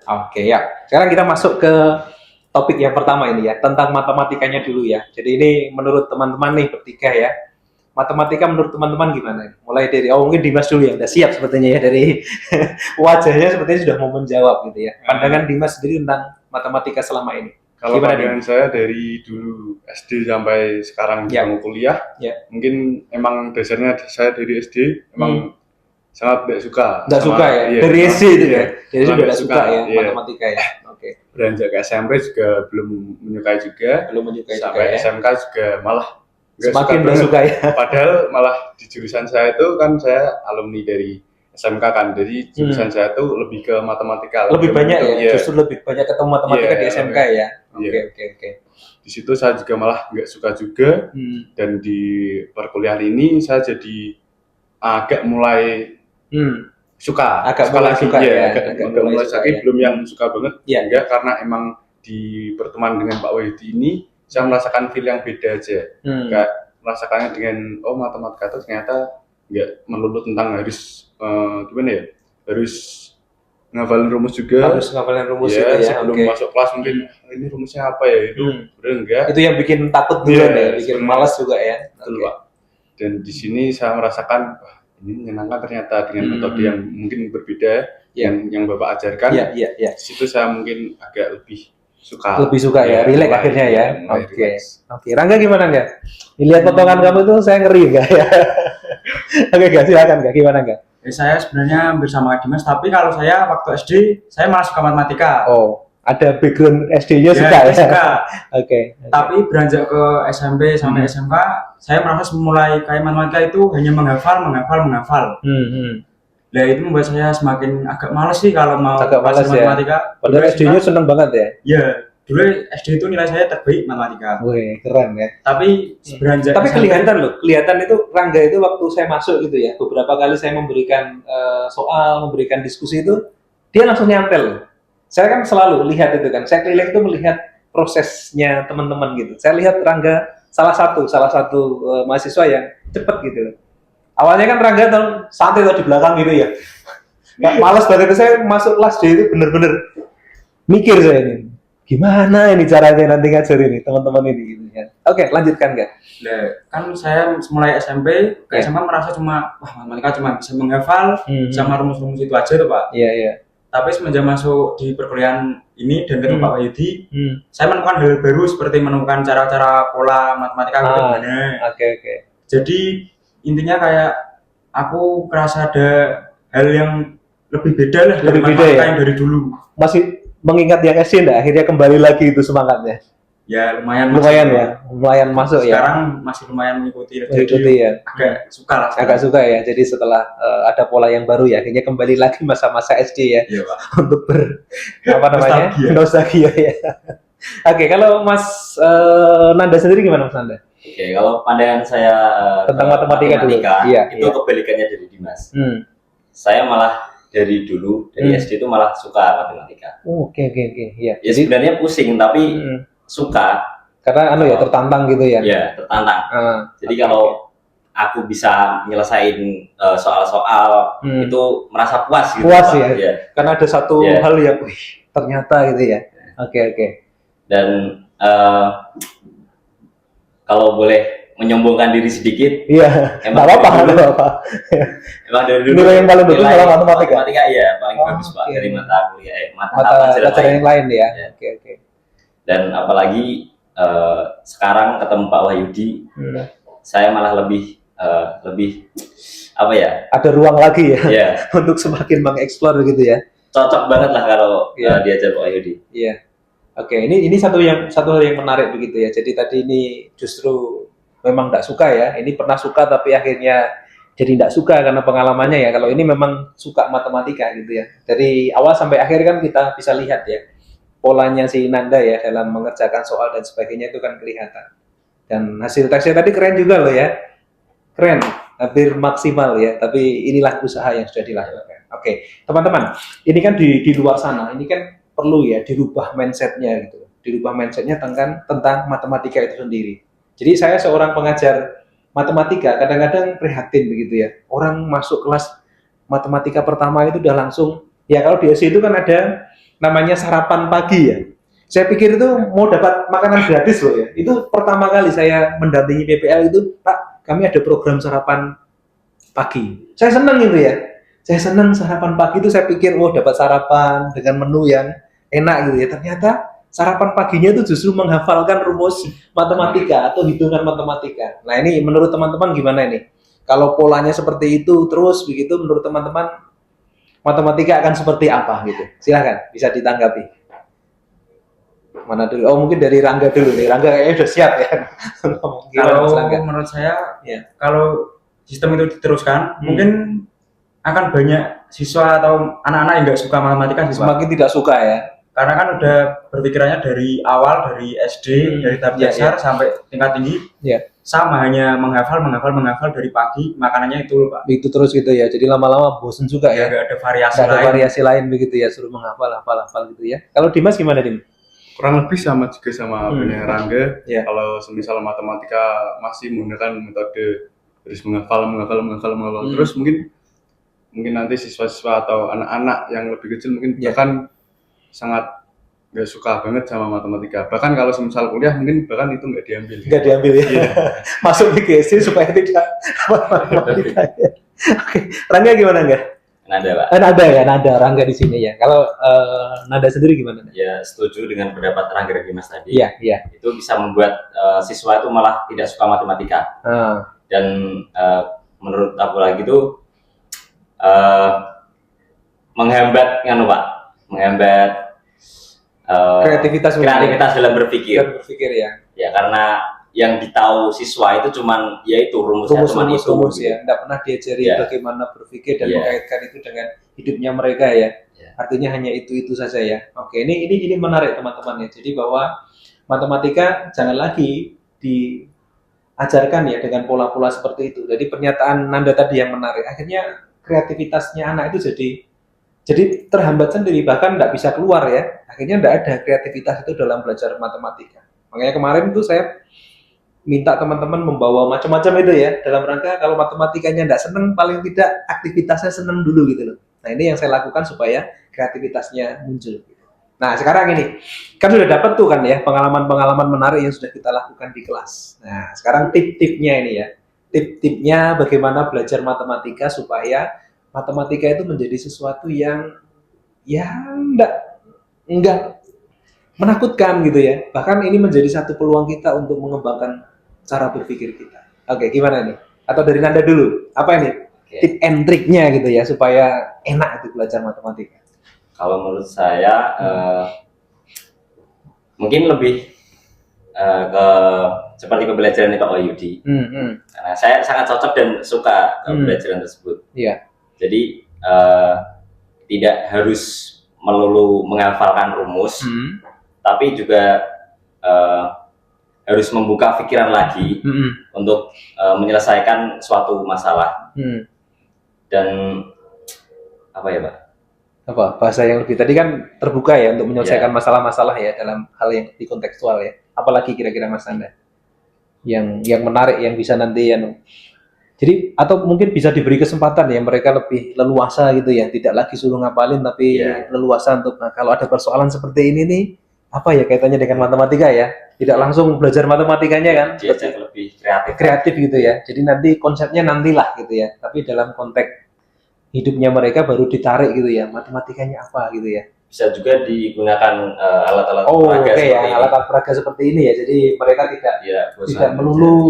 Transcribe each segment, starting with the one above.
Oke ya. Sekarang kita masuk ke topik yang pertama ini ya, tentang matematikanya dulu ya. Jadi ini menurut teman-teman nih bertiga ya. Matematika menurut teman-teman gimana? Mulai dari mungkin Dimas dulu ya, udah siap sepertinya ya dari wajahnya sepertinya sudah mau menjawab gitu ya. Pandangan Dimas sendiri tentang matematika selama ini. Kalau Gimana pandangan Dimas? saya dari dulu SD sampai sekarang Ya, mau kuliah, ya. mungkin emang dasarnya saya dari SD emang sangat tidak suka Nggak suka ya? iya, Dari SD itu iya, ya? Dari SD sangat udah nggak nggak suka ya iya. matematika ya? Oke. Beranjak ke SMP juga belum menyukai juga, Belum menyukai juga sampai ya? SMK juga malah nggak suka Semakin nggak banget. suka ya? Padahal malah di jurusan saya itu kan saya alumni dari SMK kan, jadi jurusan saya tuh lebih ke matematika. Lebih banyak ya? Iya, Justru lebih banyak ketemu matematika iya, di SMK ya? Oke, iya. oke, oke. Di situ saya juga malah nggak suka juga, dan di perkuliahan ini saya jadi agak mulai suka, Agak suka mulai lagi suka ya, ya? agak mulai suka suka, ya? belum yang suka banget, Iya. enggak, karena emang di pertemuan dengan Pak Wahyudi ini saya merasakan feel yang beda aja, kayak merasakannya dengan matematika itu ternyata nggak melulu tentang harus gimana ya, harus ngafalin rumus juga. Harus ngafalin rumus ya, itu ya? sebelum Oke. masuk kelas mungkin ini rumusnya apa ya, itu bener enggak. Itu yang bikin takut duluan Iya, ya? Bikin sebenarnya. malas juga ya? Betul, Oke. Pak. Dan di sini saya merasakan wah, ini menyenangkan ternyata dengan metode yang mungkin berbeda yang Bapak ajarkan. Iya, iya, iya. Di situ saya mungkin agak lebih suka. Lebih suka ya? Relax mulai- akhirnya ya? mulai Oke. relax. Oke. Rangga gimana nggak? Lihat potongan kamu tuh saya ngeri nggak ya? Oke, nggak, silakan nggak? Gimana nggak? Saya sebenarnya hampir sama Dimas, tapi kalau saya waktu SD saya malah suka matematika. Oh, ada background SD-nya Ya, suka ya? suka. Oke. Tapi beranjak ke SMP sampai SMK, saya merasa mulai kayak matematika itu hanya menghafal. Nah, itu membuat saya semakin agak malas sih kalau mau Agak malas ya? matematika. Padahal SD-nya seneng banget ya? Ya, dulu SD itu nilai saya terbaik matematika. Wih, keren ya. Tapi beranjak Tapi SMP, kelihatan itu Rangga itu waktu saya masuk gitu ya, beberapa kali saya memberikan soal, memberikan diskusi itu, dia langsung nyantel. Saya kan selalu lihat itu kan, saya keliling itu melihat prosesnya teman-teman gitu. Saya lihat Rangga salah satu mahasiswa yang cepet gitu loh. Awalnya kan Rangga tuh santai tuh di belakang gitu ya. Nggak males banget itu, saya masuk kelas D itu bener-bener mikir saya ini. Gimana ini caranya nanti ngajarin nih teman-teman ini gitu kan. Oke, lanjutkan nggak? nah, kan saya mulai SMP ke SMA merasa cuma matematika cuma bisa menghafal sama rumus-rumus itu aja tuh, Pak. Iya, iya. Tapi semenjak masuk di perkuliahan ini dan ketemu Pak Wahyudi, saya menemukan hal baru seperti menemukan cara-cara pola matematika bagaimana. Oke. Jadi intinya kayak aku kerasa ada hal yang lebih beda lah dari matematika yang dari dulu. Masih mengingat yang SD enggak? Akhirnya kembali lagi itu semangatnya. Ya lumayan masuk ya. Sekarang masih lumayan mengikuti ya. Agak suka lah. Agak suka ya. Jadi setelah ada pola yang baru ya, akhirnya kembali lagi masa-masa SD ya. Iya, Pak. Untuk nostalgia ya. Oke, kalau Mas Nanda sendiri gimana Mas Nanda? Oke, kalau pandangan saya tentang matematika dulu. Itu kebalikannya dari Dimas. Saya malah dari dulu SD itu malah suka matematika. Oke. Iya. Ya sebenarnya pusing tapi suka. Karena tertantang gitu ya. Iya, tertantang. Jadi kalau aku bisa nyelesain soal-soal itu merasa puas gitu. Puas ya. Karena ada satu hal yang ternyata gitu ya. Oke. Dan kalau boleh menyombongkan diri sedikit. Iya. Enggak apa-apa. Emang dari dulu nilai yang paling bagus adalah matematika. Matematika iya, paling bagus Pak dari mata kuliah, mata pelajaran yang lain ya. Oke. Dan apalagi sekarang ketemu Pak Wahyudi, saya malah lebih apa ya? Ada ruang lagi ya. Yeah. Untuk semakin mengeksplor gitu ya. Cocok banget lah kalau diajar Pak Wahyudi. Iya. Oke, ini satu hal yang menarik begitu ya. Jadi tadi ini justru memang tidak suka ya. Ini pernah suka tapi akhirnya jadi tidak suka karena pengalamannya ya. Kalau ini memang suka matematika gitu ya. Dari awal sampai akhir kan kita bisa lihat ya polanya si Nanda ya dalam mengerjakan soal dan sebagainya itu kan kelihatan. Dan hasil tesnya tadi keren juga loh ya. Keren, hampir maksimal ya. Tapi inilah usaha yang sudah dilakukan. Oke, teman-teman, ini kan di luar sana, ini kan perlu ya dirubah mindsetnya gitu. Dirubah mindsetnya tentang matematika itu sendiri. Jadi saya seorang pengajar matematika kadang-kadang prihatin begitu ya. Orang masuk kelas matematika pertama itu udah langsung, ya kalau di SD itu kan ada namanya sarapan pagi ya. Saya pikir itu mau dapat makanan gratis loh ya. Itu pertama kali saya mendampingi PPL itu, Pak, kami ada program sarapan pagi. Saya senang itu ya. Saya senang sarapan pagi itu, saya pikir dapat sarapan dengan menu yang enak gitu ya. Ternyata sarapan paginya itu justru menghafalkan rumus matematika atau hitungan matematika. Nah, ini menurut teman-teman gimana ini? Kalau polanya seperti itu terus begitu, menurut teman-teman matematika akan seperti apa gitu? Silakan, bisa ditanggapi. Mana dulu? Oh, mungkin dari Rangga dulu nih. Rangga kayaknya udah siap ya. Kalau menurut saya, ya, kalau sistem itu diteruskan, mungkin akan banyak siswa atau anak-anak yang nggak suka matematika semakin tidak suka ya. Karena kan udah berpikirannya dari awal, dari SD, dari tahap dasar sampai tingkat tinggi, sama hanya menghafal dari pagi, makanannya itu loh Pak. Itu terus gitu ya. Jadi lama-lama bosen juga ya. Nggak ada variasi nggak ada lain. variasi lain begitu ya, suruh hafal gitu ya. Kalau Dimas gimana, Dim? Kurang lebih sama juga sama punya Rangga. Ya. Kalau semisal matematika masih menggunakan metode terus menghafal terus mungkin nanti siswa-siswa atau anak-anak yang lebih kecil mungkin bahkan sangat nggak suka banget sama matematika. Bahkan kalau semisal kuliah mungkin bahkan itu nggak diambil. Nggak diambil ya. Masuk PGSD supaya tidak matematika. Ya. Oke, Rangga gimana enggak? Nada, Pak. Nada Rangga di sini ya. Kalau Nada sendiri gimana? Ya, setuju dengan pendapat Rangga dan Dimas tadi. Iya. Itu bisa membuat siswa itu malah tidak suka matematika. Dan menurut aku lagi itu menghambat kreativitas dalam berpikir. Ya. Ya, karena yang ditahu siswa itu cuman yaitu rumusnya rumus ya. Nggak pernah diajari bagaimana berpikir dan mengaitkan itu dengan hidupnya mereka ya. Artinya hanya itu saja ya. Oke, ini menarik teman-teman ya. Jadi bahwa matematika jangan lagi diajarkan ya dengan pola-pola seperti itu. Jadi pernyataan Nanda tadi yang menarik. Akhirnya kreativitasnya anak itu jadi terhambat sendiri, bahkan nggak bisa keluar ya. Akhirnya nggak ada kreativitas itu dalam belajar matematika. Makanya kemarin itu saya minta teman-teman membawa macam-macam itu ya, dalam rangka kalau matematikanya nggak seneng, paling tidak aktivitasnya seneng dulu gitu loh. Nah, ini yang saya lakukan supaya kreativitasnya muncul. Nah, sekarang ini kan sudah dapat tuh kan ya pengalaman-pengalaman menarik yang sudah kita lakukan di kelas. Nah, sekarang tip-tipnya ini ya. Tip-tipnya bagaimana belajar matematika supaya matematika itu menjadi sesuatu yang enggak menakutkan gitu ya. Bahkan ini menjadi satu peluang kita untuk mengembangkan cara berpikir kita. Oke, gimana nih? Atau dari Nanda dulu. Apa ini? Tip and triknya gitu ya supaya enak itu belajar matematika. Kalau menurut saya mungkin lebih ke seperti pembelajaran Pak Wahyudi. Karena saya sangat cocok dan suka pembelajaran tersebut. Iya. Jadi tidak harus melulu menghafalkan rumus, tapi juga harus membuka pikiran lagi untuk menyelesaikan suatu masalah. Dan apa ya Pak? Apa bahasa yang lebih tadi kan terbuka ya untuk menyelesaikan masalah-masalah ya dalam hal yang lebih kontekstual ya. Apalagi kira-kira Mas Nanda yang menarik yang bisa nanti jadi atau mungkin bisa diberi kesempatan ya mereka lebih leluasa gitu ya, tidak lagi suruh ngapalin tapi leluasa untuk kalau ada persoalan seperti ini nih apa ya kaitannya dengan matematika ya, tidak langsung belajar matematikanya kan, diajak lebih kreatif gitu ya. Jadi nanti konsepnya nantilah gitu ya, tapi dalam konteks hidupnya mereka baru ditarik gitu ya, matematikanya apa gitu ya. Bisa juga digunakan alat-alat peraga alat-alat peraga seperti ini ya. Jadi mereka tidak melulu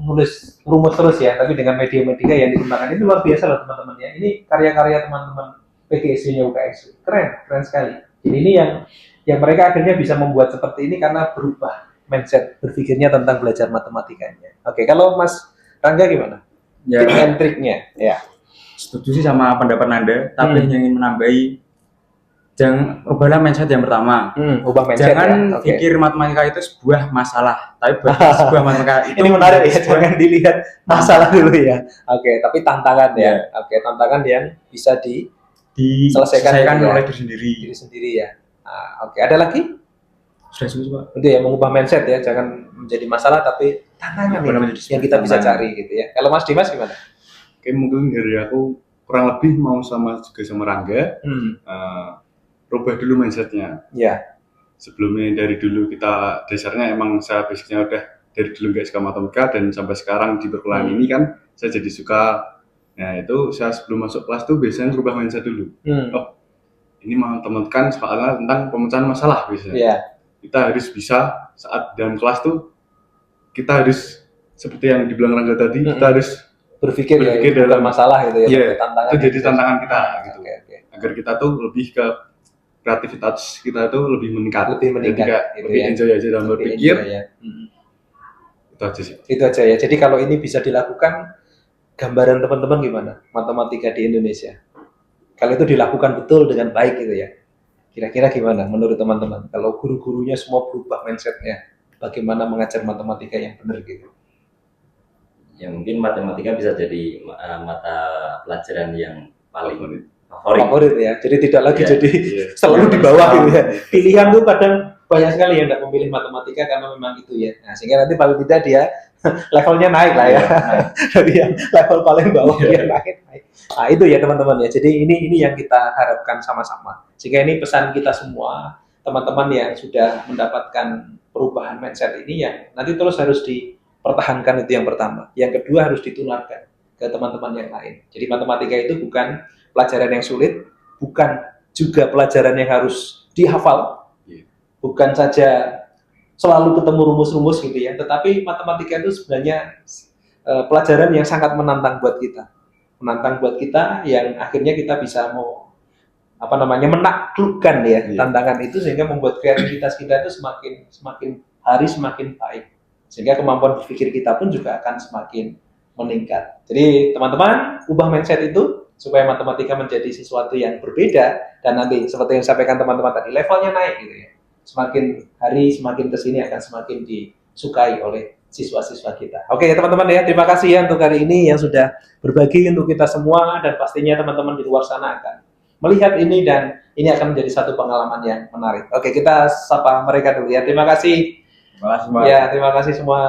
nulis rumus terus ya, tapi dengan media-media yang digunakan. Ini luar biasa loh teman-teman ya. Ini karya-karya teman-teman PGSD-nya UKSU. Keren sekali. Jadi ini yang mereka akhirnya bisa membuat seperti ini karena berubah mindset berpikirnya tentang belajar matematikanya. Oke, kalau Mas Rangga gimana? Ya, tip and triknya ya. Setuju sih sama pendapat Nanda, tapi ingin menambahi jangan ubahlah mindset yang pertama. Ubah mindset. Jangan pikir matematika itu sebuah masalah, tapi sebuah matematika itu ini menarik ya, jangan dilihat masalah dulu ya. Oke, tapi tantangan ya. Oke, tantangan yang bisa diselesaikan oleh diri sendiri ya. Oke, ada lagi? Sudah Pak. Itu ya mengubah mindset ya, jangan menjadi masalah tapi tantangan yang kita bisa cari gitu ya. Kalau Mas Dimas gimana? Oke, mungkin dari aku kurang lebih mau sama Rangga. rubah dulu mindsetnya. Ya. Sebelumnya dari dulu kita dasarnya emang saya basicnya udah dari dulu nggak suka matematika dan sampai sekarang di perkuliahan ini kan saya jadi suka. Nah itu saya sebelum masuk kelas tuh biasanya rubah mindset dulu. Oh ini matematika soalnya tentang pemecahan masalah biasanya. Yeah. Kita harus bisa saat dalam kelas tuh kita harus seperti yang dibilang Rangga tadi, kita harus berpikir dalam masalah gitu ya. Iya, tantangan itu jadi tantangan kita gitu. Okay. Agar kita tuh lebih ke kreativitas kita tuh lebih meningkat. Lebih gitu lebih enjoy aja dalam berpikir. Itu aja sih. Itu aja ya. Jadi kalau ini bisa dilakukan, gambaran teman-teman gimana matematika di Indonesia? Kalau itu dilakukan betul dengan baik gitu ya. Kira-kira gimana menurut teman-teman? Kalau guru-gurunya semua berubah mindsetnya, bagaimana mengajar matematika yang benar gitu? Ya mungkin matematika bisa jadi mata pelajaran yang paling favorit ya. Jadi tidak lagi jadi selalu di bawah gitu ya. Pilihan tuh kadang banyak sekali yang tidak memilih matematika karena memang itu ya. Nah, sehingga nanti paling tidak dia levelnya naik lah ya. Dari yang level paling bawah dia naik. Nah, itu ya teman-teman ya. Jadi ini yang kita harapkan sama-sama. Sehingga ini pesan kita semua, teman-teman yang sudah mendapatkan perubahan mindset ini yang nanti terus harus dipertahankan, itu yang pertama. Yang kedua harus ditularkan ke teman-teman yang lain. Jadi matematika itu bukan pelajaran yang sulit, bukan juga pelajaran yang harus dihafal, bukan saja selalu ketemu rumus-rumus gitu ya, tetapi matematika itu sebenarnya pelajaran yang sangat menantang buat kita yang akhirnya kita bisa menaklukkan ya tantangan itu, sehingga membuat kreativitas kita itu semakin hari semakin baik, sehingga kemampuan berpikir kita pun juga akan semakin meningkat. Jadi teman-teman ubah mindset itu supaya matematika menjadi sesuatu yang berbeda, dan nanti seperti yang disampaikan teman-teman tadi, levelnya naik gitu ya. Semakin hari semakin kesini akan semakin disukai oleh siswa-siswa kita. Oke ya teman-teman ya, terima kasih ya untuk hari ini yang sudah berbagi untuk kita semua, dan pastinya teman-teman di luar sana akan melihat ini dan ini akan menjadi satu pengalaman yang menarik. Oke, kita sapa mereka dulu ya. Terima kasih. Terima kasih, Mbak. Ya, terima kasih semua.